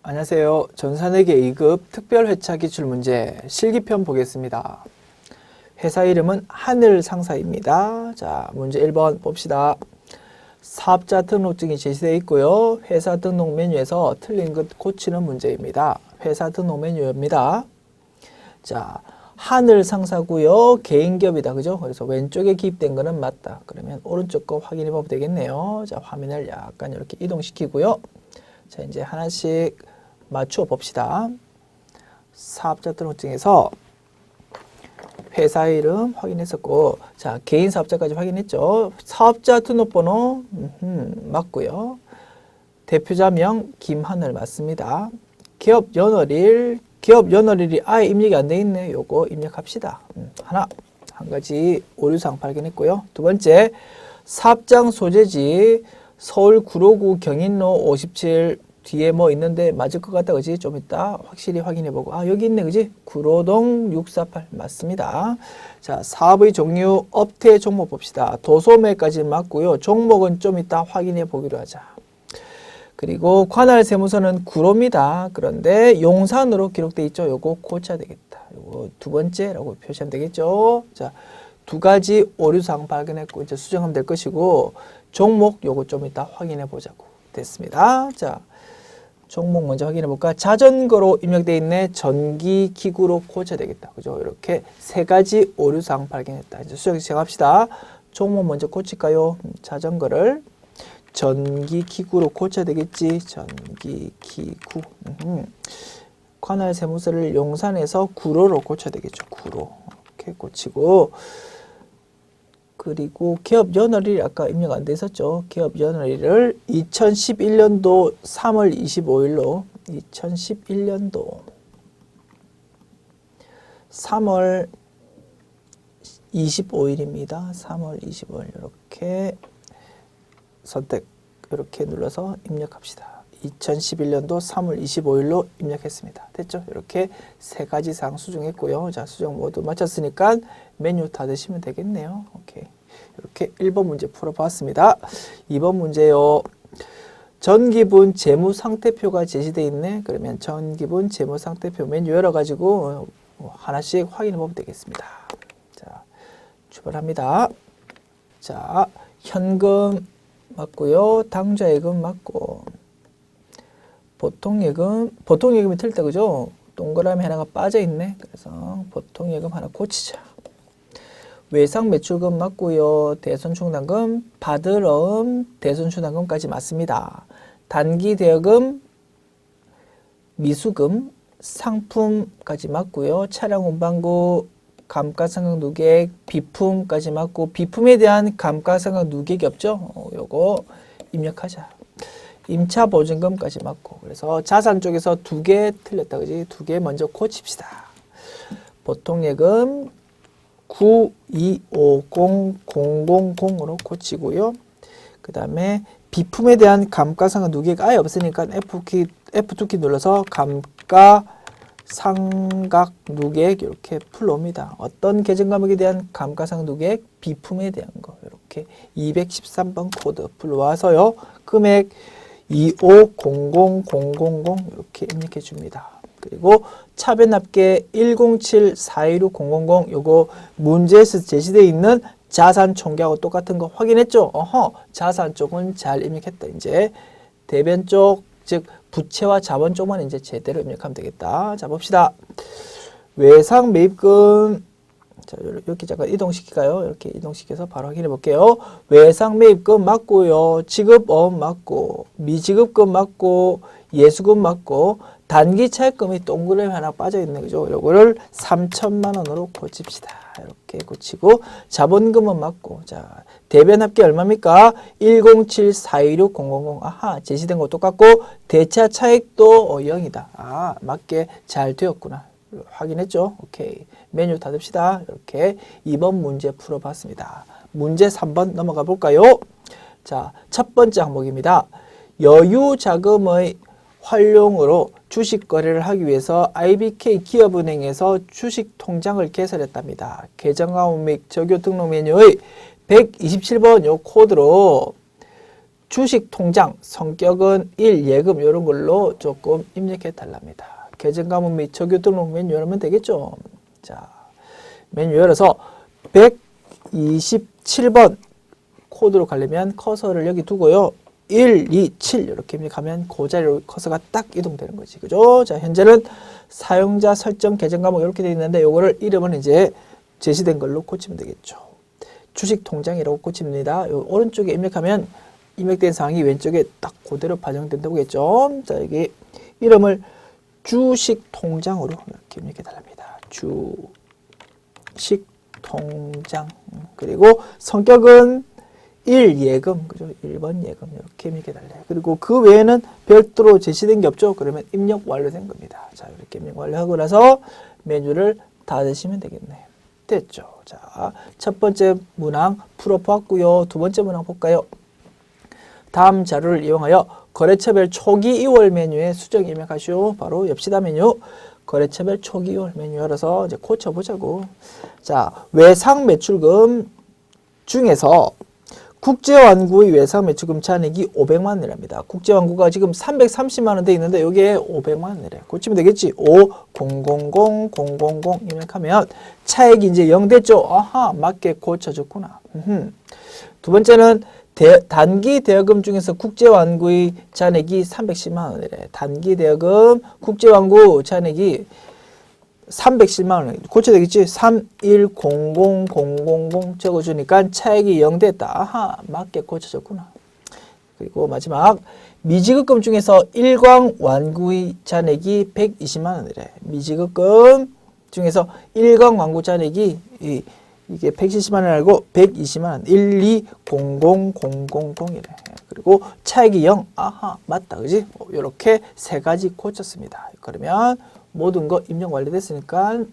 안녕하세요. 전산회계 2급 특별회차 기출문제 실기편 보겠습니다. 회사 이름은 하늘상사입니다. 자, 문제 1번 봅시다. 사업자 등록증이 제시되어 있고요. 회사 등록 메뉴에서 틀린 것 고치는 문제입니다. 회사 등록 메뉴입니다. 자, 하늘상사고요. 개인기업이다. 그죠? 그래서 왼쪽에 기입된 거는 맞다. 그러면 오른쪽 거 확인해 보면 되겠네요. 자, 화면을 약간 이렇게 이동시키고요. 자, 이제 하나씩 맞추어 봅시다. 사업자 등록증에서 회사 이름 확인했었고, 자, 개인 사업자까지 확인했죠. 사업자 등록번호 맞고요. 대표자명 김하늘 맞습니다. 기업 연월일이 아예 입력이 안 돼 있네. 요거 입력합시다. 한 가지 오류사항 발견했고요. 두 번째, 사업장 소재지 서울 구로구 경인로 57 뒤에 뭐 있는데 맞을 것 같다. 그지? 좀 이따 확실히 확인해보고. 아, 여기 있네. 그지? 구로동 648 맞습니다. 자, 사업의 종류, 업태 종목 봅시다. 도소매까지 맞고요. 종목은 좀 이따 확인해 보기로 하자. 그리고 관할 세무서는 구로입니다. 그런데 용산으로 기록되어 있죠. 요거 고쳐야 되겠다. 요거 두 번째라고 표시하면 되겠죠. 자, 두 가지 오류사항 발견했고 이제 수정하면 될 것이고, 종목 요거 좀 이따 확인해 보자고. 됐습니다. 자, 종목 먼저 확인해 볼까? 자전거로 입력되어 있네. 전기기구로 고쳐야 되겠다. 그죠? 이렇게 세 가지 오류사항 발견했다. 이제 수정 시작합시다. 종목 먼저 고칠까요? 자전거를 전기기구로 고쳐야 되겠지. 전기기구. 관할 세무서를 용산에서 구로로 고쳐야 되겠죠. 구로. 이렇게 고치고, 그리고 기업 연월일 아까 입력 안 돼 있었죠. 기업 연월일을 2011년도 3월 25일로 2011년도 3월 25일입니다. 3월 25일 이렇게 선택 이렇게 눌러서 입력합시다. 2011년도 3월 25일로 입력했습니다. 됐죠? 이렇게 세 가지 사항 수정했고요. 자, 수정 모두 마쳤으니까 메뉴 닫으시면 되겠네요. 오케이. 이렇게 1번 문제 풀어봤습니다. 2번 문제요. 전기분 재무상태표가 제시되어 있네. 그러면 전기분 재무상태표 메뉴 열어가지고 하나씩 확인해 보면 되겠습니다. 자, 출발합니다. 자, 현금 맞고요. 당좌예금 맞고, 보통예금이 틀 때, 그죠? 동그라미 하나가 빠져있네. 그래서 보통예금 하나 고치자. 외상매출금 맞고요. 대손충당금, 받을어음, 대손충당금까지 맞습니다. 단기대여금, 미수금, 상품까지 맞고요. 차량 운반구, 감가상각 누계액, 비품까지 맞고, 비품에 대한 감가상각 누계액이 없죠? 요거 입력하자. 임차보증금까지 맞고. 그래서 자산 쪽에서 두 개 틀렸다. 그지? 두 개 먼저 고칩시다. 보통예금 9250000으로 고치고요. 그 다음에 비품에 대한 감가상각 누계액 아예 없으니까 F2키 눌러서 감가상각 누계액 이렇게 풀어옵니다. 어떤 계정과목에 대한 감가상각 누계액? 비품에 대한 거. 이렇게 213번 코드 불러와서요. 금액 2500000 이렇게 입력해 줍니다. 그리고 차변납계 107-416-000 요거 문제에서 제시되어 있는 자산 총계하고 똑같은 거 확인했죠? 자산 쪽은 잘 입력했다. 이제 대변 쪽, 즉 부채와 자본 쪽만 이제 제대로 입력하면 되겠다. 자, 봅시다. 외상 매입금, 자, 이렇게 잠깐 이동시킬까요? 이렇게 이동시켜서 바로 확인해 볼게요. 외상 매입금 맞고요. 지급어음 맞고, 미지급금 맞고, 예수금 맞고, 단기 차입금이 동그라미 하나 빠져있네. 그죠? 요거를 3천만 원으로 고칩시다. 이렇게 고치고, 자본금은 맞고, 자, 대변 합계 얼마입니까? 107-416-000. 아하, 제시된 거 똑같고, 대차 차익도 0이다. 아, 맞게 잘 되었구나. 확인했죠? 오케이. 메뉴 닫읍시다. 이렇게 2번 문제 풀어봤습니다. 문제 3번 넘어가 볼까요? 자, 첫 번째 항목입니다. 여유 자금의 활용으로 주식 거래를 하기 위해서 IBK 기업은행에서 주식 통장을 개설했답니다. 계정화원 및 적요 등록 메뉴의 127번 요 코드로 주식 통장, 성격은 1, 예금 이런 걸로 조금 입력해 달랍니다. 계정과목 및 적유 등록 메뉴 열면 되겠죠. 자, 메뉴 열어서 127번 코드로 가려면 커서를 여기 두고요. 1, 2, 7 이렇게 입력하면 그 자리로 커서가 딱 이동되는 거지. 그죠? 자, 현재는 사용자 설정 계정 과목 이렇게 되어 있는데 요거를 이름은 이제 제시된 걸로 고치면 되겠죠. 주식 통장이라고 고칩니다. 요 오른쪽에 입력하면 입력된 사항이 왼쪽에 딱 그대로 반영된다고 보겠죠. 자, 여기 이름을 주식 통장으로 이렇게 입력해 달랍니다. 주식 통장. 그리고 성격은 1 예금, 그죠? 1번 예금 이렇게 입력해 달래요. 그리고 그 외에는 별도로 제시된 게 없죠. 그러면 입력 완료된 겁니다. 자, 이렇게 입력 완료하고 나서 메뉴를 닫으시면 되겠네요. 됐죠. 자, 첫 번째 문항 풀어보았고요. 두 번째 문항 볼까요? 다음 자료를 이용하여 거래처별 초기 2월 메뉴에 수정 입력하시오. 바로 엽시다 메뉴. 거래처별 초기 2월 메뉴 열어서 이제 고쳐보자고. 자, 외상 매출금 중에서 국제완구의 외상 매출금 잔액이 500만 원이랍니다. 국제완구가 지금 330만 원 돼 있는데 여기에 500만 원이래. 고치면 되겠지. 500000 입력하면 차액이 이제 0 됐죠. 아하, 맞게 고쳐줬구나. 두 번째는 단기 대여금 중에서 국제완구의 잔액이 310만 원이래. 단기 대여금 국제완구 잔액이 310만 원 고쳐야 되겠지. 3100000 적어주니까 차액이 0 됐다. 아하, 맞게 고쳐졌구나. 그리고 마지막 미지급금 중에서 일광 완구의 잔액이 120만 원이래. 미지급금 중에서 일광 완구 잔액이 이게 170만 원 알고 120만 원 1200000이래. 그리고 차액이 0. 아하, 맞다. 그지? 이렇게 세 가지 고쳤습니다. 그러면 모든 거 입력 완료됐으니까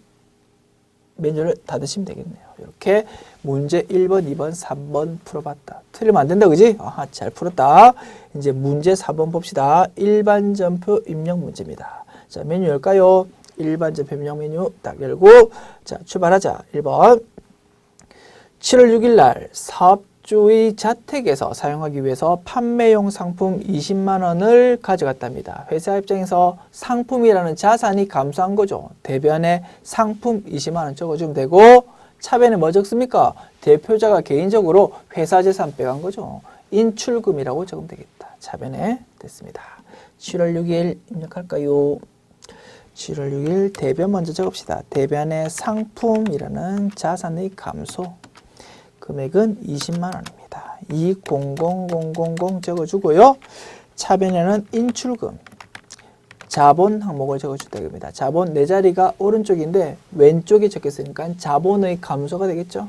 메뉴를 닫으시면 되겠네요. 이렇게 문제 1번, 2번, 3번 풀어봤다. 틀리면 안 된다. 그지? 아하, 잘 풀었다. 이제 문제 4번 봅시다. 일반점표 입력 문제입니다. 자, 메뉴 열까요? 일반점표 입력 메뉴 딱 열고, 자, 출발하자. 1번. 7월 6일 날 사업주의 자택에서 사용하기 위해서 판매용 상품 20만 원을 가져갔답니다. 회사 입장에서 상품이라는 자산이 감소한 거죠. 대변에 상품 20만 원 적어주면 되고, 차변에 뭐 적습니까? 대표자가 개인적으로 회사 재산 빼간 거죠. 인출금이라고 적으면 되겠다. 차변에 됐습니다. 7월 6일 입력할까요? 7월 6일 대변 먼저 적읍시다. 대변에 상품이라는 자산의 감소. 금액은 20만 원입니다. 200000 적어주고요. 차변에는 인출금, 자본 항목을 적어주다 됩니다. 자본 네 자리가 오른쪽인데 왼쪽에 적혔으니까 자본의 감소가 되겠죠.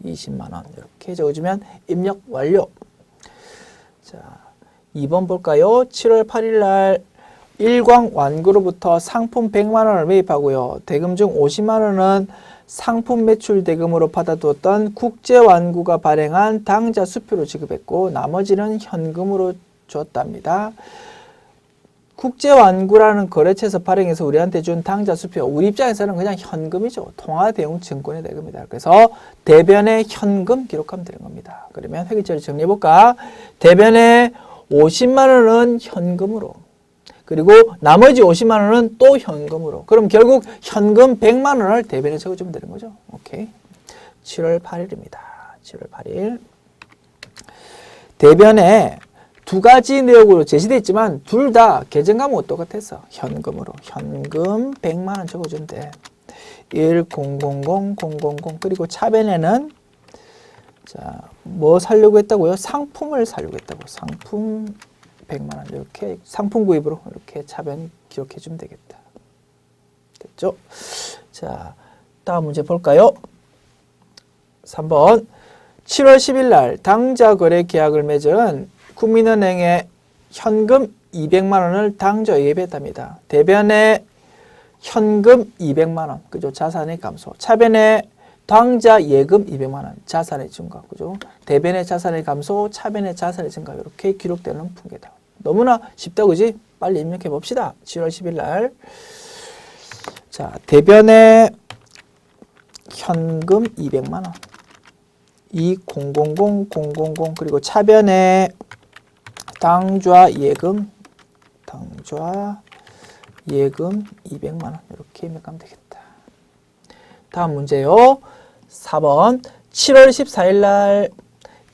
20만 원 이렇게 적어주면 입력 완료. 자, 2번 볼까요? 7월 8일 날 일광 완구로부터 상품 100만 원을 매입하고요. 대금 중 50만 원은 상품 매출 대금으로 받아두었던 국제완구가 발행한 당좌 수표로 지급했고 나머지는 현금으로 줬답니다. 국제완구라는 거래처에서 발행해서 우리한테 준 당좌 수표, 우리 입장에서는 그냥 현금이죠. 통화대용 증권의 대금이다. 그래서 대변에 현금 기록하면 되는 겁니다. 그러면 회계처리 정리해볼까? 대변에 50만 원은 현금으로, 그리고 나머지 50만 원은 또 현금으로. 그럼 결국 현금 100만 원을 대변에 적어주면 되는 거죠. 오케이. 7월 8일입니다. 7월 8일. 대변에 두 가지 내역으로 제시되어 있지만 둘 다 계정 과목은 똑같았어. 현금으로. 현금 100만 원 적어주면 돼. 1000000 그리고 차변에는 자, 뭐 사려고 했다고요? 상품을 사려고 했다고. 상품 100만 원 이렇게 상품 구입으로 이렇게 차변 기록해 주면 되겠다. 됐죠? 자, 다음 문제 볼까요? 3번. 7월 10일 날 당좌 거래 계약을 맺은 국민은행에 현금 200만 원을 당좌 예배했답니다. 대변에 현금 200만 원, 그죠? 자산의 감소. 차변에 당좌 예금 200만 원, 자산의 증가, 그죠? 대변의 자산의 감소, 차변의 자산의 증가 이렇게 기록되는 풍계다. 너무나 쉽다, 그지? 빨리 입력해 봅시다. 7월 10일 날. 자, 대변에 현금 200만 원, 200000 그리고 차변에 당좌 예금 200만 원 이렇게 입력하면 되겠다. 다음 문제요. 4번 7월 14일 날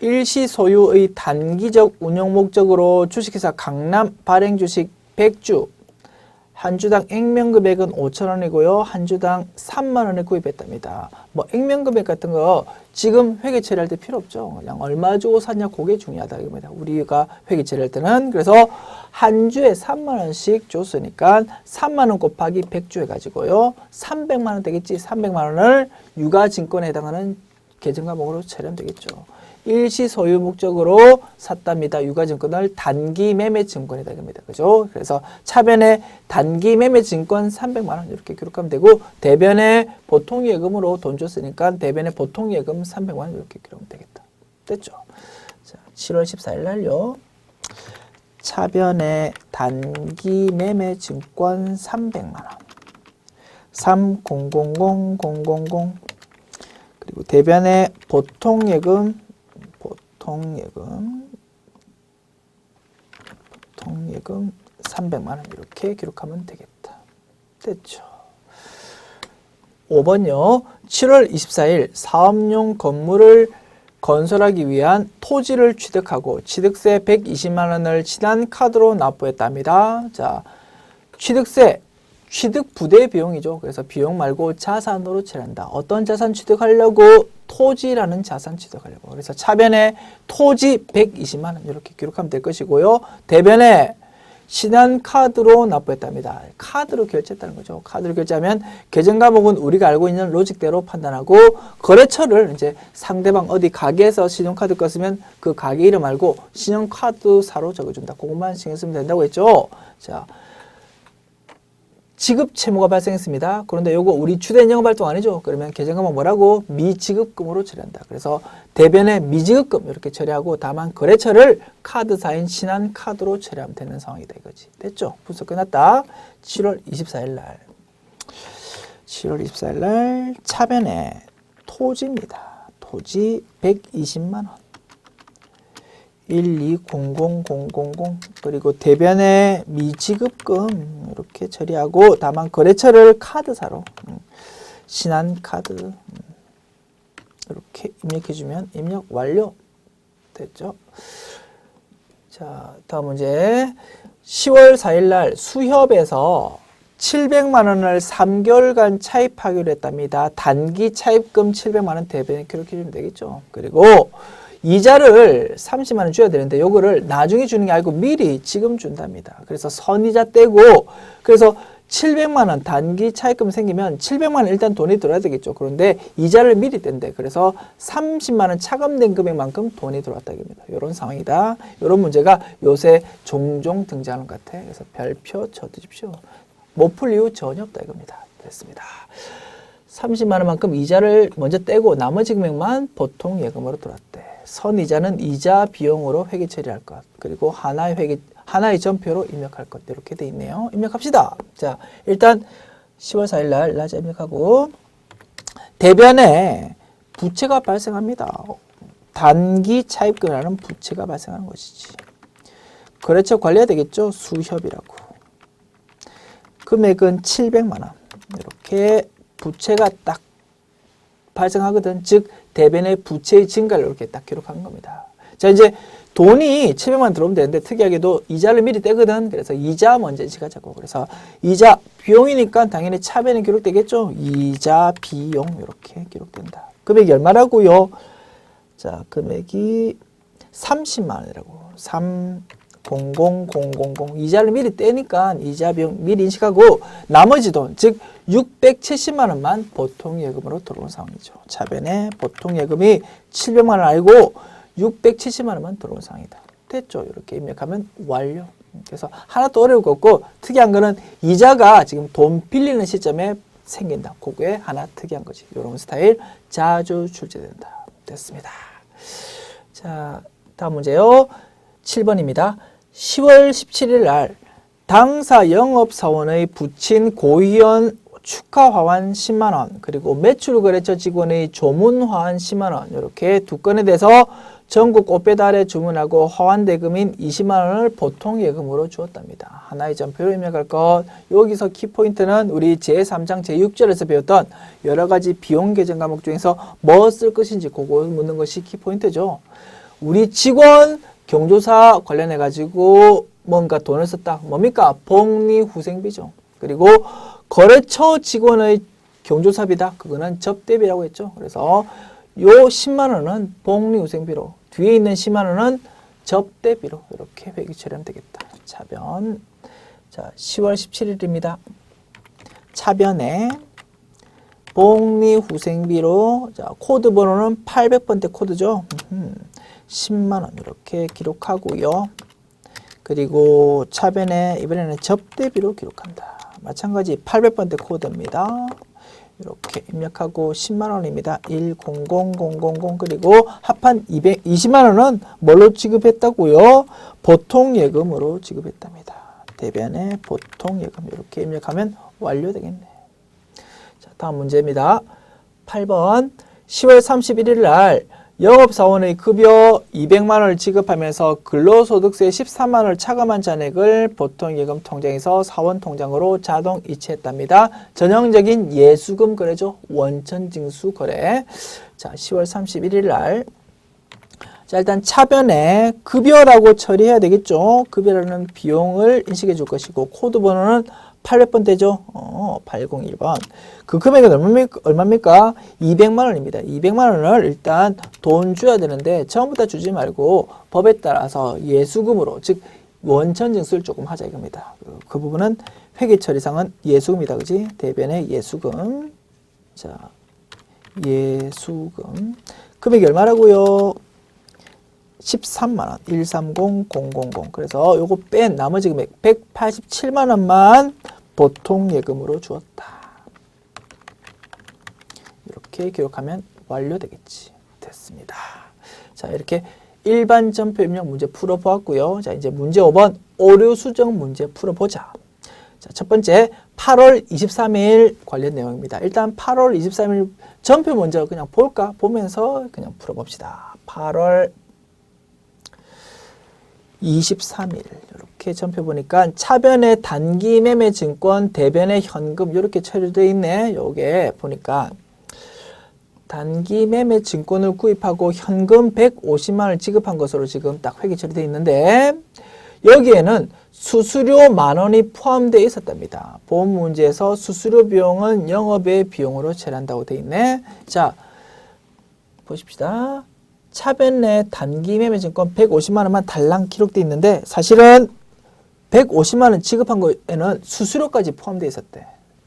일시 소유의 단기적 운영 목적으로 주식회사 강남 발행주식 100주 한 주당 액면금액은 5,000원이고요. 한 주당 3만 원에 구입했답니다. 뭐 액면금액 같은 거 지금 회계 처리할 때 필요 없죠. 그냥 얼마 주고 샀냐 그게 중요하다 이겁니다. 우리가 회계 처리할 때는 그래서 한 주에 3만 원씩 줬으니까 3만 원 곱하기 100주 해가지고요. 300만 원 되겠지. 300만 원을 유가증권에 해당하는 계정과목으로 처리하면 되겠죠. 일시 소유 목적으로 샀답니다. 유가증권을 단기 매매 증권에 해당합니다. 그죠? 그래서 차변에 단기 매매 증권 300만 원 이렇게 기록하면 되고 대변에 보통 예금으로 돈 줬으니까 대변에 보통 예금 300만 원 이렇게 기록하면 되겠다. 됐죠? 자, 7월 14일 날요. 차변에 단기 매매 증권 300만 원. 30000000 그리고 대변에 보통 예금 300만 원 이렇게 기록하면 되겠다. 됐죠. 5번요. 7월 24일 사업용 건물을 건설하기 위한 토지를 취득하고 취득세 120만 원을 신한카드로 납부했답니다. 자, 취득세 취득 부대 비용이죠. 그래서 비용 말고 자산으로 처리한다. 어떤 자산 취득하려고? 토지라는 자산 취득하려고. 그래서 차변에 토지 120만 원 이렇게 기록하면 될 것이고요. 대변에 신한카드로 납부했답니다. 카드로 결제했다는 거죠. 카드로 결제하면 계정과목은 우리가 알고 있는 로직대로 판단하고 거래처를 이제 상대방 어디 가게에서 신용카드 껐으면 그 가게 이름 알고 신용카드사로 적어준다. 그것만 신경 쓰면 된다고 했죠. 자, 지급 채무가 발생했습니다. 그런데 요거 우리 주된 영업 활동 아니죠? 그러면 계정과목 뭐라고? 미지급금으로 처리한다. 그래서 대변에 미지급금 이렇게 처리하고 다만 거래처를 카드사인 신한카드로 처리하면 되는 상황이다 이거지. 됐죠? 분석 끝났다. 7월 24일 날. 7월 24일 날 차변에 토지입니다. 토지 120만 원. 1200000 그리고 대변에 미지급금 이렇게 처리하고 다만 거래처를 카드사로 신한카드 이렇게 입력해주면 입력 완료 됐죠. 자, 다음 문제 10월 4일 날 수협에서 700만 원을 3개월간 차입하기로 했답니다. 단기 차입금 700만 원 대변에 기록해주면 되겠죠. 그리고 이자를 30만 원 줘야 되는데 요거를 나중에 주는 게 아니고 미리 지금 준답니다. 그래서 선이자 떼고 그래서 700만 원 단기 차입금 생기면 700만 원 일단 돈이 들어야 되겠죠. 그런데 이자를 미리 뗀대. 그래서 30만 원 차감된 금액만큼 돈이 들어왔다 입니다. 이런 상황이다. 이런 문제가 요새 종종 등장하는 것 같아. 그래서 별표 쳐두십시오. 못 풀 이유 전혀 없다 이겁니다. 됐습니다. 30만 원만큼 이자를 먼저 떼고 나머지 금액만 보통 예금으로 들어왔대. 선이자는 이자 비용으로 회계 처리할 것. 그리고 하나의 전표로 입력할 것. 이렇게 돼 있네요. 입력합시다. 자, 일단 10월 4일 날 날짜 입력하고 대변에 부채가 발생합니다. 단기 차입금이라는 부채가 발생하는 것이지. 거래처 관리해야 되겠죠. 수협이라고. 금액은 700만 원. 이렇게 부채가 딱 발생하거든. 즉 대변의 부채의 증가를 이렇게 딱 기록한 겁니다. 자, 이제 돈이 700만 원 들어오면 되는데 특이하게도 이자를 미리 떼거든. 그래서 이자 먼저 인식하자고. 그래서 이자 비용이니까 당연히 차변에 기록되겠죠. 이자 비용 이렇게 기록된다. 금액이 얼마라고요? 자, 금액이 30만 원이라고. 300000 이자를 미리 떼니까 이자 비용 미리 인식하고 나머지 돈, 즉 670만 원만 보통 예금으로 들어온 상황이죠. 차변에 보통 예금이 700만 원 알고 670만 원만 들어온 상황이다. 됐죠? 이렇게 입력하면 완료. 그래서 하나도 어려울 거 없고 특이한 거는 이자가 지금 돈 빌리는 시점에 생긴다. 그거에 하나 특이한 거지. 이런 스타일 자주 출제된다. 됐습니다. 자, 다음 문제요. 7번입니다. 10월 17일 날 당사 영업사원의 부친 고위원 축하 화환 10만원 그리고 매출거래처 직원의 조문 화환 10만원 이렇게 두 건에 대해서 전국 꽃배달에 주문하고 허환대금인 20만 원을 보통 예금으로 주었답니다. 하나의 전표로 입력할 것. 여기서 키포인트는 우리 제3장 제6절에서 배웠던 여러 가지 비용 계정 과목 중에서 뭐 쓸 것인지 그거 묻는 것이 키포인트죠. 우리 직원 경조사 관련해 가지고 뭔가 돈을 썼다. 뭡니까? 복리후생비죠. 그리고 거래처 직원의 경조사비다. 그거는 접대비라고 했죠. 그래서 요 10만 원은 복리후생비로, 뒤에 있는 10만 원은 접대비로 이렇게 회계 처리하면 되겠다. 차변. 자, 10월 17일입니다. 차변에 복리후생비로, 자, 코드 번호는 800번대 코드죠. 10만 원 이렇게 기록하고요. 그리고 차변에 이번에는 접대비로 기록한다. 마찬가지 800번대 코드입니다. 이렇게 입력하고 10만 원입니다. 100000 그리고 합한 20만 원은 뭘로 지급했다고요? 보통 예금으로 지급했답니다. 대변에 보통 예금 이렇게 입력하면 완료되겠네. 자, 다음 문제입니다. 8번 10월 31일 날 영업사원의 급여 200만 원을 지급하면서 근로소득세 13만 원을 차감한 잔액을 보통예금 통장에서 사원 통장으로 자동 이체했답니다. 전형적인 예수금 거래죠. 원천징수 거래. 자, 10월 31일 날. 자, 일단 차변에 급여라고 처리해야 되겠죠. 급여라는 비용을 인식해 줄 것이고, 코드 번호는 800번대죠. 801번. 그 금액은 얼마입니까? 200만 원입니다. 200만 원을 일단 돈 줘야 되는데 전부 다 주지 말고 법에 따라서 예수금으로, 즉 원천징수를 조금 하자 이겁니다. 그 부분은 회계처리상은 예수금이다. 그지? 대변의 예수금. 자, 예수금. 금액이 얼마라고요? 13만 원, 130000. 그래서 요거 뺀 나머지 금액 187만 원만 보통 예금으로 주었다. 이렇게 기록하면 완료되겠지. 됐습니다. 자, 이렇게 일반 전표 입력 문제 풀어보았고요. 자, 이제 문제 5번 오류 수정 문제 풀어보자. 자, 첫 번째 8월 23일 관련 내용입니다. 일단 8월 23일 전표 먼저 그냥 볼까? 보면서 그냥 풀어봅시다. 8월 23일 이렇게 전표 보니까 차변에 단기 매매 증권, 대변에 현금 이렇게 처리되어 있네. 요게 보니까 단기 매매 증권을 구입하고 현금 150만 원을 지급한 것으로 지금 딱 회계 처리되어 있는데 여기에는 수수료 만 원이 포함되어 있었답니다. 보험 문제에서 수수료 비용은 영업의 비용으로 처리한다고 되어 있네. 자, 보십시다. 차변 내 단기 매매 증권 150만 원만 달랑 기록되어 있는데 사실은 150만 원 지급한 거에는 수수료까지 포함되어 있었대.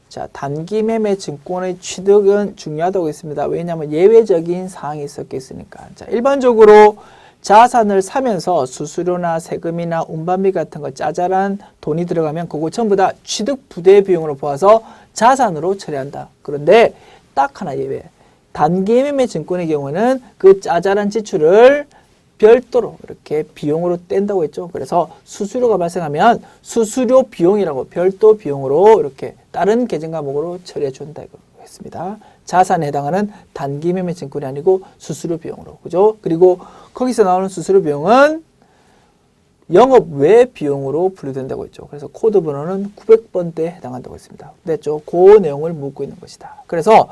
자, 단기 매매 증권의 취득은 중요하다고 했습니다. 왜냐하면 예외적인 사항이 있었겠으니까. 자, 일반적으로 자산을 사면서 수수료나 세금이나 운반비 같은 거 짜잘한 돈이 들어가면 그거 전부 다 취득 부대 비용으로 보아서 자산으로 처리한다. 그런데 딱 하나 예외. 단기 매매 증권의 경우는 그 짜잘한 지출을 별도로 이렇게 비용으로 뗀다고 했죠. 그래서 수수료가 발생하면 수수료 비용이라고 별도 비용으로 이렇게 다른 계정 과목으로 처리해 준다고 했습니다. 자산에 해당하는 단기 매매 증권이 아니고 수수료 비용으로. 그죠? 그리고 거기서 나오는 수수료 비용은 영업 외 비용으로 분류된다고 했죠. 그래서 코드 번호는 900번대에 해당한다고 했습니다. 됐죠? 그 내용을 묻고 있는 것이다. 그래서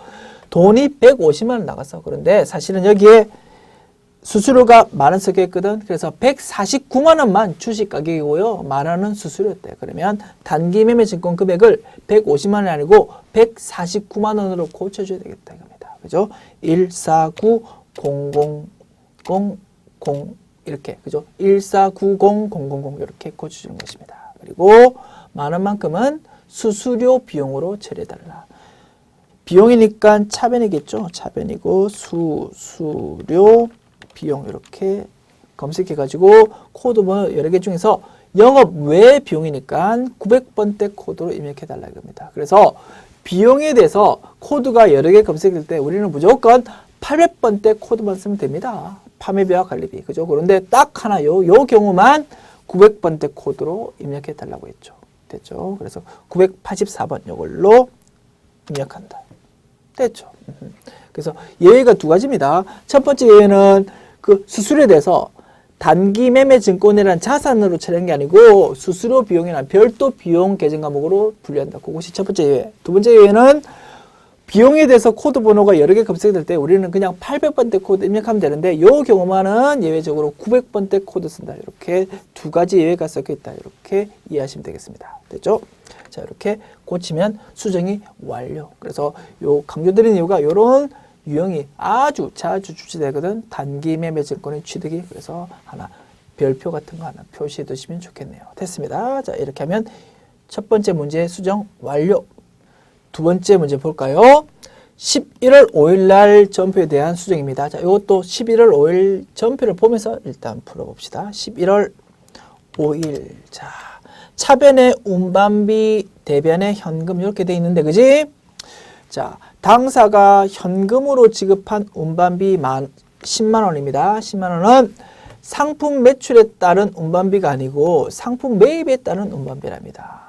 돈이 150만 원 나갔어. 그런데 사실은 여기에 수수료가 만 원 섞여있거든. 그래서 149만 원만 주식 가격이고요. 만 원은 수수료였대. 그러면 단기 매매 증권 금액을 150만 원이 아니고 149만 원으로 고쳐줘야 되겠다 이겁니다. 그죠? 1490000 이렇게, 그죠? 1490000 이렇게 고쳐주는 것입니다. 그리고 만 원만큼은 수수료 비용으로 처리해달라. 비용이니까 차변이겠죠. 차변이고 수수료 비용 이렇게 검색해가지고 코드 번호 여러 개 중에서 영업 외 비용이니까 900번대 코드로 입력해달라 이겁니다. 그래서 비용에 대해서 코드가 여러 개 검색될 때 우리는 무조건 800번대 코드만 쓰면 됩니다. 판매비와 관리비. 그죠? 그런데 딱 하나 요 경우만 900번대 코드로 입력해달라고 했죠. 됐죠? 그래서 984번 요걸로 입력한다. 됐죠? 그래서 예외가 두 가지입니다. 첫 번째 예외는 그 수수료에 대해서 단기 매매 증권이란 자산으로 처리한 게 아니고 수수료 비용이란 별도 비용 계정 과목으로 분류한다. 그것이 첫 번째 예외. 두 번째 예외는 비용에 대해서 코드 번호가 여러 개 검색될 때 우리는 그냥 800번대 코드 입력하면 되는데 이 경우만은 예외적으로 900번대 코드 쓴다. 이렇게 두 가지 예외가 섞여 있다. 이렇게 이해하시면 되겠습니다. 됐죠? 자, 이렇게 고치면 수정이 완료. 그래서 요 강조드리는 이유가 이런 유형이 아주 자주 출시되거든. 단기 매매 증권의 취득이. 그래서 하나 별표 같은 거 하나 표시해 두시면 좋겠네요. 됐습니다. 자, 이렇게 하면 첫 번째 문제 수정 완료. 두 번째 문제 볼까요? 11월 5일 날 전표에 대한 수정입니다. 자, 이것도 11월 5일 전표를 보면서 일단 풀어봅시다. 11월 5일. 자, 차변에 운반비, 대변에 현금 이렇게 돼 있는데, 그지? 자, 당사가 현금으로 지급한 운반비 10만 원입니다. 10만 원은 상품 매출에 따른 운반비가 아니고 상품 매입에 따른 운반비랍니다.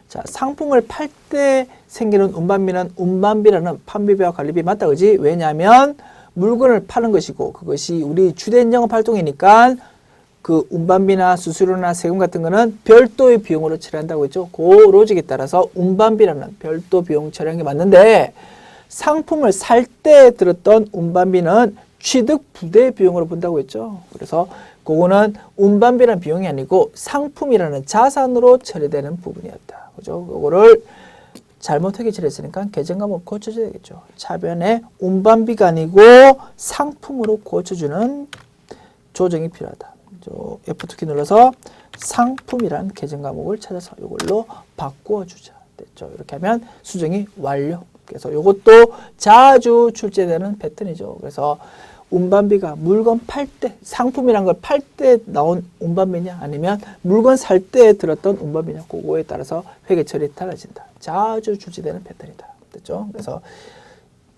자, 상품을 팔 때 생기는 운반비는 운반비라는 판매비와 관리비 맞다, 그지? 왜냐하면 물건을 파는 것이고 그것이 우리 주된 영업 활동이니까 그 운반비나 수수료나 세금 같은 거는 별도의 비용으로 처리한다고 했죠. 그 로직에 따라서 운반비라는 별도 비용 처리한 게 맞는데 상품을 살 때 들었던 운반비는 취득 부대 비용으로 본다고 했죠. 그래서 그거는 운반비라는 비용이 아니고 상품이라는 자산으로 처리되는 부분이었다. 그죠? 그거를 잘못하게 처리했으니까 계정 과목 고쳐줘야 되겠죠. 차변에 운반비가 아니고 상품으로 고쳐주는 조정이 필요하다. F2키 눌러서 상품이란 계정 과목을 찾아서 이걸로 바꿔주자. 됐죠? 이렇게 하면 수정이 완료. 그래서 이것도 자주 출제되는 패턴이죠. 그래서 운반비가 물건 팔 때, 상품이란 걸 팔 때 나온 운반비냐 아니면 물건 살 때 들었던 운반비냐 그거에 따라서 회계 처리 달라진다. 자주 출제되는 패턴이다. 됐죠? 그래서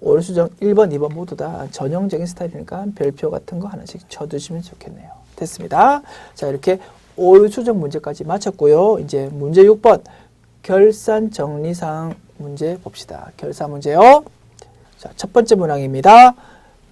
올 수정 1번, 2번 모두 다 전형적인 스타일이니까 별표 같은 거 하나씩 쳐두시면 좋겠네요. 됐습니다. 자, 이렇게 올 수정 문제까지 마쳤고요. 이제 문제 6번 결산 정리사항 문제 봅시다. 결산 문제요. 자, 첫 번째 문항입니다.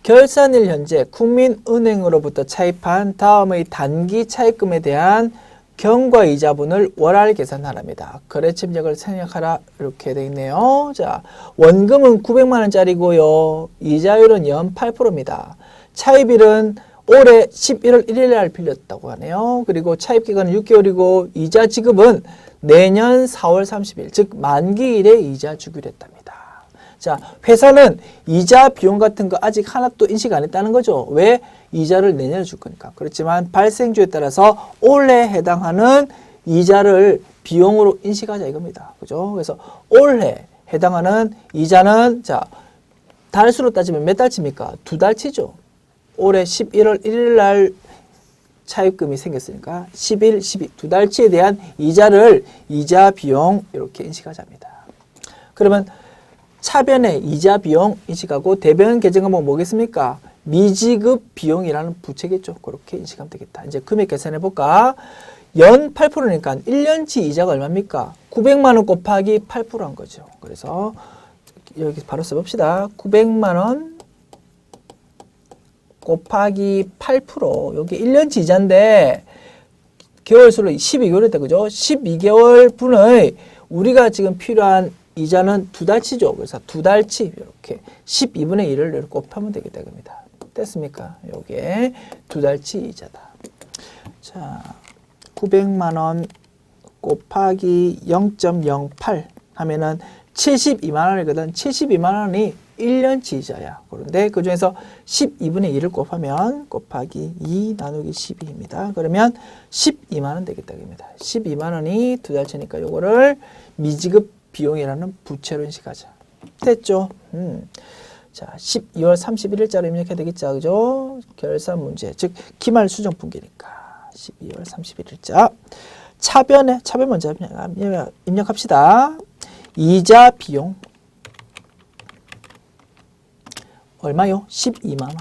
결산일 현재 국민은행으로부터 차입한 다음의 단기 차입금에 대한 경과이자분을 월할 계산하랍니다. 거래침력을 생략하라 이렇게 되어 있네요. 자, 원금은 900만 원짜리고요. 이자율은 연 8%입니다. 차입일은 올해 11월 1일 날 빌렸다고 하네요. 그리고 차입기간은 6개월이고 이자 지급은 내년 4월 30일 즉 만기일에 이자 주기로 했답니다. 자, 회사는 이자 비용 같은 거 아직 하나도 인식 안 했다는 거죠. 왜? 이자를 내년에 줄 거니까. 그렇지만 발생주에 따라서 올해 해당하는 이자를 비용으로 인식하자 이겁니다. 그죠? 그래서 올해 해당하는 이자는 자, 달수로 따지면 몇 달치입니까? 2달치죠. 올해 11월 1일 날 차입금이 생겼으니까 11, 12 두 달치에 대한 이자를 이자 비용 이렇게 인식하자입니다. 그러면 차변에 이자 비용 인식하고 대변 계정 과목 뭐겠습니까? 미지급 비용이라는 부채겠죠. 그렇게 인식하면 되겠다. 이제 금액 계산해 볼까? 연 8%니까 1년치 이자가 얼마입니까? 900만 원 곱하기 8%한 거죠. 그래서 여기 바로 써봅시다. 900만 원 곱하기 8% 여기 1년치 이자인데 개월수로 12개월이다. 그죠? 12개월 분의 우리가 지금 필요한 이자는 2달치죠. 그래서 2달치 이렇게 12분의 1을 이렇게 곱하면 되겠다. 겁니다. 됐습니까? 요게 2달치 이자다. 자, 900만 원 곱하기 0.08 하면은 72만 원이거든. 72만 원이 1년치 이자야. 그런데 그 중에서 12분의 1을 곱하면 곱하기 2 나누기 12입니다. 그러면 12만 원 되겠다. 겁니다. 12만 원이 2달치니까 요거를 미지급 비용이라는 부채로 인식하자. 됐죠? 자, 12월 31일자로 입력해야 되겠죠. 그죠? 결산 문제. 즉, 기말 수정 분기니까. 12월 31일자. 차변 먼저 입력합시다. 이자 비용. 얼마요? 12만 원.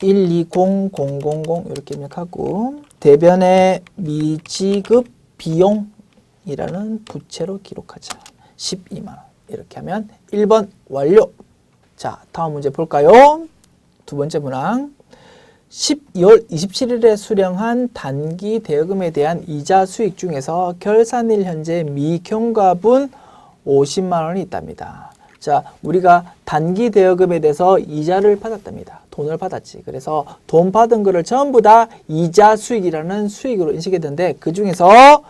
120000 이렇게 입력하고 대변의 미지급 비용이라는 부채로 기록하자. 12만 원. 이렇게 하면 1번 완료. 자, 다음 문제 볼까요? 두 번째 문항. 12월 27일에 수령한 단기 대여금에 대한 이자 수익 중에서 결산일 현재 미경과분 50만 원이 있답니다. 자, 우리가 단기 대여금에 대해서 이자를 받았답니다. 돈을 받았지. 그래서 돈 받은 거를 전부 다 이자 수익이라는 수익으로 인식했는데 그 중에서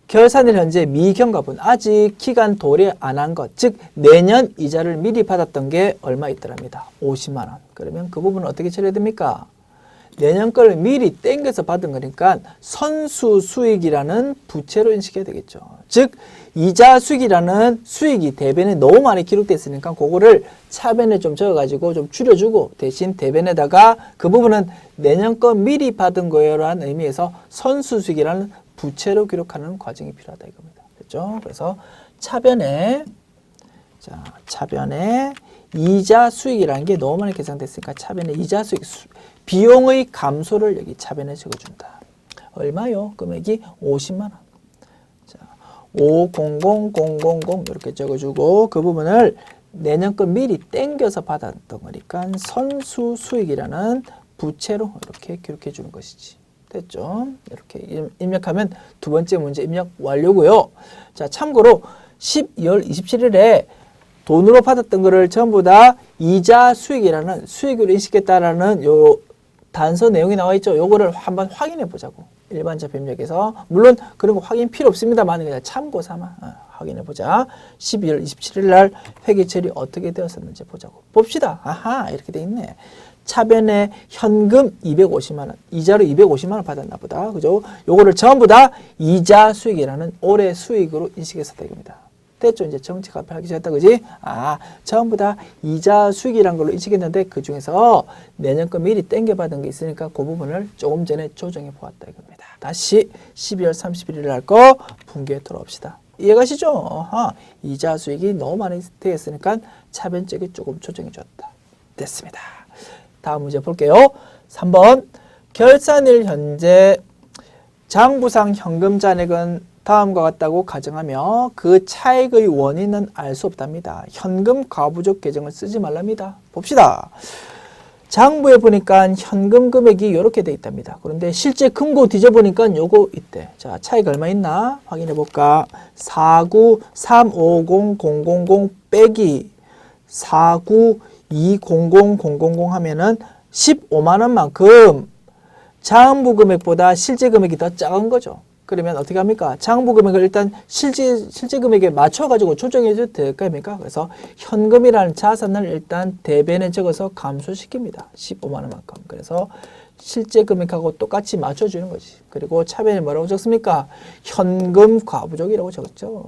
결산일 현재 미경과분 아직 기간 도래 안 한 것, 즉 내년 이자를 미리 받았던 게 얼마 있더랍니다. 50만 원. 그러면 그 부분은 어떻게 처리해야 됩니까? 내년 걸 미리 땡겨서 받은 거니까 선수 수익이라는 부채로 인식해야 되겠죠. 즉 이자 수익이라는 수익이 대변에 너무 많이 기록되어 있으니까 그거를 차변에 좀 적어가지고 좀 줄여주고 대신 대변에다가 그 부분은 내년 거 미리 받은 거예요라는 의미에서 선수 수익이라는 부채로 기록하는 과정이 필요하다 이겁니다. 됐죠? 그래서 차변에 이자 수익이라는 게 너무 많이 계산됐으니까 차변에 이자 수익 비용의 감소를 여기 차변에 적어준다. 얼마요? 금액이 50만 원. 자, 500000 이렇게 적어주고 그 부분을 내년 거 미리 땡겨서 받았던 거니까 선수 수익이라는 부채로 이렇게 기록해 주는 것이지. 됐죠? 이렇게 입력하면 두 번째 문제 입력 완료고요. 자, 참고로 12월 27일에 돈으로 받았던 거를 전부 다 이자 수익이라는 수익으로 인식했다라는 요 단서 내용이 나와 있죠. 요거를 한번 확인해 보자고. 일반적 입력에서 물론 그런 거 확인 필요 없습니다만 그냥 참고 삼아 확인해 보자. 12월 27일 날 회계 처리 어떻게 되었었는지 보자고. 봅시다. 아하, 이렇게 돼 있네. 차변에 현금 250만 원, 이자로 250만 원 받았나 보다. 그죠? 요거를 전부 다 이자 수익이라는 올해 수익으로 인식했었다 이겁니다. 됐죠? 이제 정책 합의하기 시작했다. 그지? 아, 전부 다 이자 수익이라는 걸로 인식했는데 그 중에서 내년 거 미리 땡겨받은 게 있으니까 그 부분을 조금 전에 조정해 보았다 이겁니다. 다시 12월 31일 날 거 분기에 돌아옵시다. 이해가시죠? 어허, 이자 수익이 너무 많이 되어 있으니까 차변적이 조금 조정해 줬다. 됐습니다. 다음 문제 볼게요. 3번 결산일 현재 장부상 현금 잔액은 다음과 같다고 가정하며 그 차액의 원인은 알 수 없답니다. 현금 과부족 계정을 쓰지 말랍니다. 봅시다. 장부에 보니까 현금 금액이 이렇게 돼 있답니다. 그런데 실제 금고 뒤져보니까 요거 있대. 자, 차액 얼마 있나? 확인해 볼까? 4935000 빼기 4920000 하면은 15만 원만큼 장부 금액보다 실제 금액이 더 작은 거죠. 그러면 어떻게 합니까? 장부 금액을 일단 실제 금액에 맞춰가지고 조정해 줘도 될까 합니까? 그래서 현금이라는 자산을 일단 대변에 적어서 감소시킵니다. 15만 원만큼. 그래서 실제 금액하고 똑같이 맞춰주는 거지. 그리고 차변에 뭐라고 적습니까? 현금 과부족이라고 적었죠.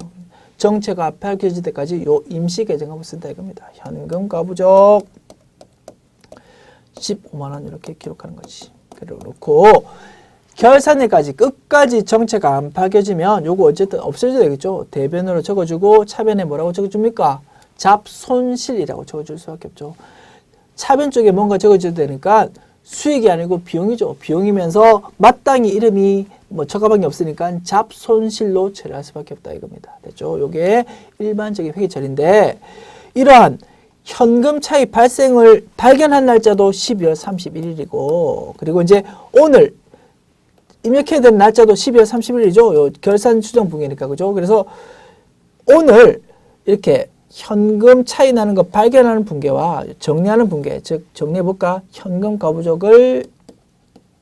정체가 밝혀질 때까지 요 임시 계정하고 쓴다 이겁니다. 현금 과부족 15만 원 이렇게 기록하는 거지. 그리고 놓고 결산일까지 끝까지 정체가 안 밝혀지면 요거 어쨌든 없어져야 되겠죠. 대변으로 적어주고 차변에 뭐라고 적어줍니까? 잡손실이라고 적어줄 수밖에 없죠. 차변 쪽에 뭔가 적어줘야 되니까 수익이 아니고 비용이죠. 비용이면서 마땅히 이름이 뭐 저가방이 없으니까 잡손실로 처리할 수밖에 없다 이겁니다. 됐죠? 요게 일반적인 회계처리인데 이러한 현금 차익 발생을 발견한 날짜도 12월 31일이고 그리고 이제 오늘 입력해야 되는 날짜도 12월 30일이죠. 요 결산 추정 분기니까 그죠? 그래서 오늘 이렇게 현금 차이 나는 거 발견하는 분기와 정리하는 분기, 즉 정리해 볼까? 현금 과부족을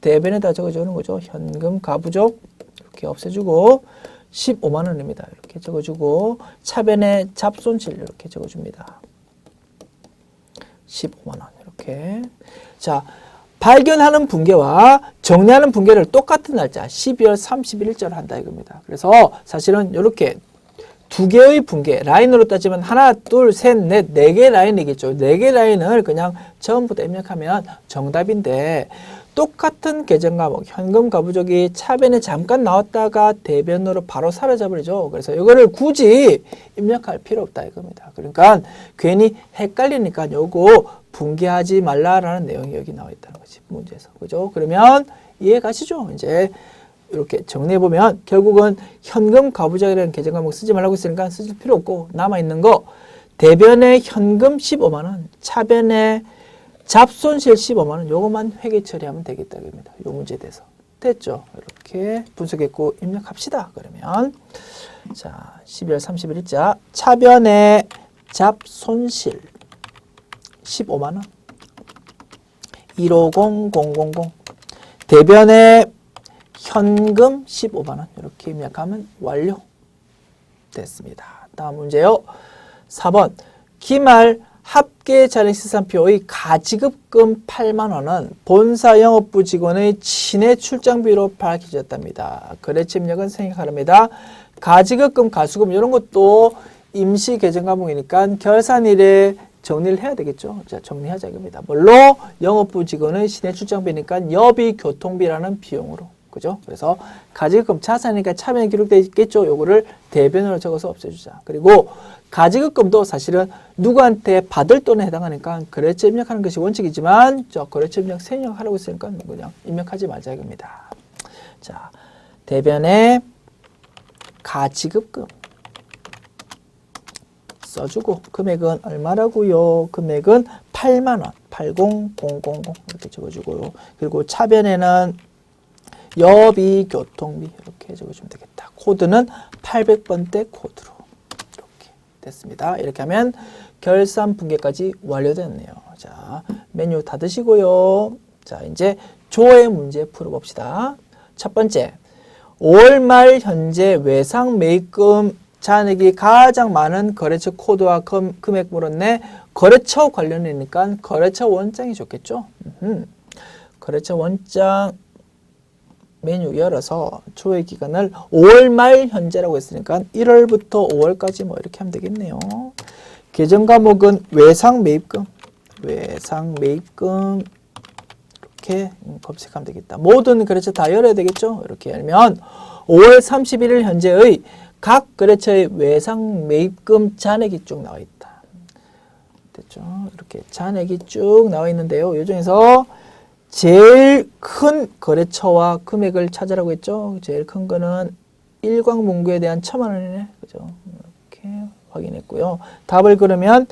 대변에다 적어주는 거죠. 현금 과부족 이렇게 없애주고 15만 원입니다. 이렇게 적어주고 차변에 잡손실 이렇게 적어줍니다. 15만 원 이렇게. 자. 발견하는 분기와 정리하는 분기를 똑같은 날짜 12월 31일자로 한다 이겁니다. 그래서 사실은 이렇게 두 개의 분기 라인으로 따지면 하나, 둘, 셋, 넷, 네 개 라인이겠죠. 네 개 라인을 그냥 전부 다 입력하면 정답인데 똑같은 계정 과목 현금 과부족이 차변에 잠깐 나왔다가 대변으로 바로 사라져버리죠. 그래서 이거를 굳이 입력할 필요 없다 이겁니다. 그러니까 괜히 헷갈리니까 요거 분개하지 말라라는 내용이 여기 나와 있다는 거지 문제에서. 그죠? 그러면 이해 가시죠? 이제 이렇게 정리해 보면 결국은 현금 과부족이라는 계정 과목 쓰지 말라고 했으니까 쓰실 필요 없고 남아 있는 거 대변에 현금 15만 원, 차변에 잡손실 15만 원 요것만 회계 처리하면 되겠다 그럽니다. 요 문제에 대해서. 됐죠? 이렇게 분석했고 입력합시다. 그러면 자 12월 30일자 차변의 잡손실 15만 원 150000 대변의 현금 15만 원 이렇게 입력하면 완료 됐습니다. 다음 문제요. 4번 기말 합계 잔액시산표의 가지급금 8만 원은 본사 영업부 직원의 친해 출장비로 밝혀졌답니다. 거래처 입력은 생략하랍니다. 가지급금, 가수금 이런 것도 임시 계정 과목이니까 결산일에 정리를 해야 되겠죠. 자, 정리하자 이겁니다. 뭘로? 영업부 직원의 친해 출장비니까 여비 교통비라는 비용으로. 그죠? 그래서 가지급금 자산이니까 차변에 기록되어 있겠죠. 요거를 대변으로 적어서 없애주자. 그리고 가지급금도 사실은 누구한테 받을 돈에 해당하니까 거래처 입력하는 것이 원칙이지만 저 거래처 입력 생략하라고 했으니까 그냥 입력하지 말자 이겁니다. 자, 대변에 가지급금 써주고 금액은 얼마라고요? 금액은 8만 원, 80000 이렇게 적어주고요. 그리고 차변에는 여비 교통비 이렇게 적어주면 되겠다. 코드는 800번대 코드로 이렇게 됐습니다. 이렇게 하면 결산 분계까지 완료됐네요. 자, 메뉴 닫으시고요. 자, 이제 조회 문제 풀어봅시다. 첫 번째, 5월 말 현재 외상 매입금 잔액이 가장 많은 거래처 코드와 금액 물었네. 거래처 관련이니까 거래처 원장이 좋겠죠. 거래처 원장 메뉴 열어서 조회 기간을 5월 말 현재라고 했으니까 1월부터 5월까지 뭐 이렇게 하면 되겠네요. 계정 과목은 외상 매입금 이렇게 검색하면 되겠다. 모든 거래처 다 열어야 되겠죠. 이렇게 열면 5월 31일 현재의 각 거래처의 외상 매입금 잔액이 쭉 나와 있다. 됐죠? 이렇게 잔액이 쭉 나와 있는데요. 이 중에서 제일 큰 거래처와 금액을 찾으라고 했죠. 제일 큰 거는 일광문구에 대한 1000만 원이네. 그죠? 이렇게 확인했고요. 답을 그러면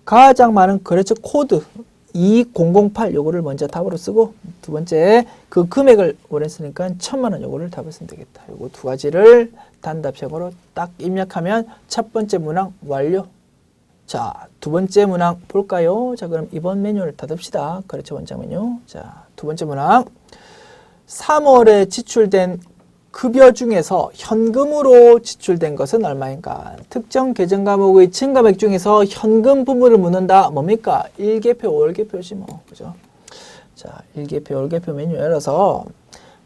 가장 많은 거래처 코드 2008 요거를 먼저 답으로 쓰고 두 번째 그 금액을 원했으니까 1000만 원 요거를 답을 쓰면 되겠다. 요거 두 가지를 단답형으로 딱 입력하면 첫 번째 문항 완료. 자, 두 번째 문항 볼까요? 자, 그럼 이번 메뉴를 닫읍시다. 거래처 원장 메뉴. 자, 두 번째 문항. 3월에 지출된 급여 중에서 현금으로 지출된 것은 얼마인가? 특정 계정 과목의 증가액 중에서 현금 부분을 묻는다. 뭡니까? 1계표, 5월계표지 뭐. 그죠? 자, 1계표, 5월계표 메뉴 열어서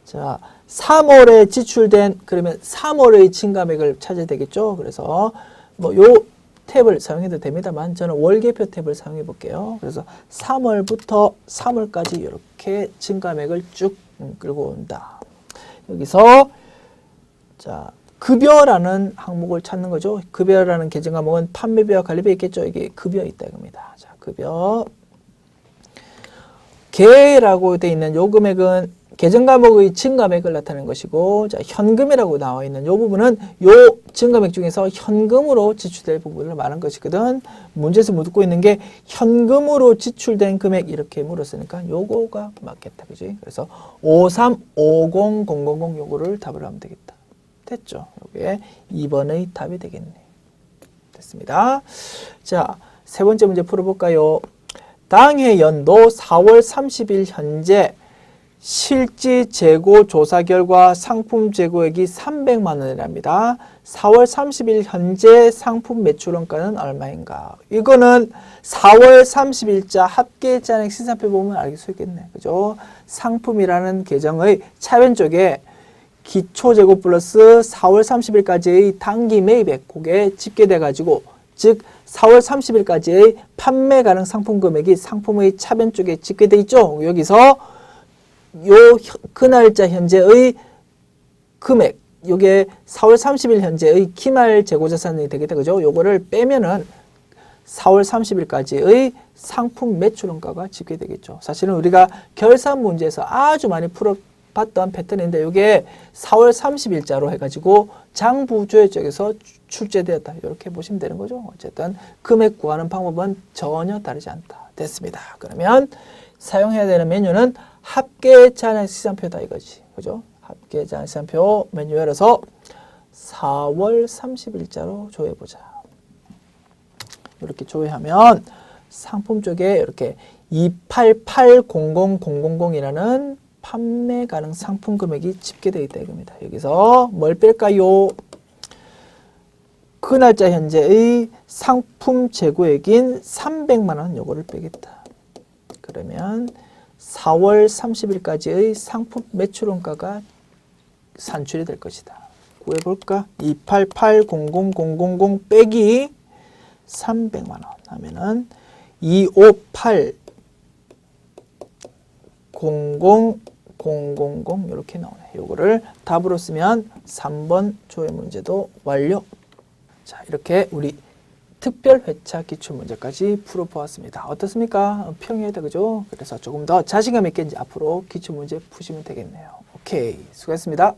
자, 3월에 지출된 그러면 3월의 증가액을 찾아야 되겠죠? 그래서 뭐 요 탭을 사용해도 됩니다만 저는 월계표 탭을 사용해 볼게요. 그래서 3월부터 3월까지 이렇게 증가액을 쭉 끌고 온다. 여기서 자 급여라는 항목을 찾는 거죠. 급여라는 계정 과목은 판매비와 관리비 있겠죠. 이게 급여 있다 이겁니다. 자, 급여 계라고 되어 있는 요 금액은 계정 과목의 증가액을 나타내는 것이고, 자, 현금이라고 나와 있는 이 부분은 요 증가액 중에서 현금으로 지출될 부분을 말한 것이거든. 문제에서 묻고 있는 게 현금으로 지출된 금액 이렇게 물었으니까 요거가 맞겠다. 그지? 그래서 5350000 요거를 답을 하면 되겠다. 됐죠? 요게 2번의 답이 되겠네. 됐습니다. 자, 세 번째 문제 풀어볼까요? 당해 연도 4월 30일 현재 실지 재고 조사 결과 상품 재고액이 300만 원이랍니다. 4월 30일 현재 상품 매출 원가는 얼마인가? 이거는 4월 30일자 합계 잔액 시산표 보면 알 수 있겠네. 그죠? 상품이라는 계정의 차변 쪽에 기초 재고 플러스 4월 30일까지의 단기 매입액 그게 집계돼 가지고 즉 4월 30일까지의 판매 가능 상품 금액이 상품의 차변 쪽에 집계돼 있죠. 여기서 요 그날짜 현재의 금액, 요게 4월 30일 현재의 기말 재고자산이 되겠다. 그죠? 요거를 빼면은 4월 30일까지의 상품 매출원가가 집계되겠죠. 사실은 우리가 결산 문제에서 아주 많이 풀어봤던 패턴인데 요게 4월 30일자로 해가지고 장부조회 쪽에서 출제되었다. 이렇게 보시면 되는 거죠. 어쨌든 금액 구하는 방법은 전혀 다르지 않다. 됐습니다. 그러면 사용해야 되는 메뉴는 합계 잔액시장표다 이거지. 그죠? 합계 잔액시장표 메뉴 열어서 4월 30일자로 조회해보자. 이렇게 조회하면 상품 쪽에 이렇게 28800000이라는 판매 가능 상품 금액이 집계되어 있다 이겁니다. 여기서 뭘 뺄까요? 그 날짜 현재의 상품 재고액인 300만 원 요거를 빼겠다. 그러면 4월 30일까지의 상품 매출원가가 산출이 될 것이다. 구해볼까? 28800000 빼기 300만 원 하면은 25800000 이렇게 나오네. 요거를 답으로 쓰면 3번 조회 문제도 완료. 자, 이렇게 우리 특별 회차 기출 문제까지 풀어보았습니다. 어떻습니까? 평이하다, 그죠? 그래서 조금 더 자신감 있게 이제 앞으로 기출 문제 푸시면 되겠네요. 오케이, 수고했습니다.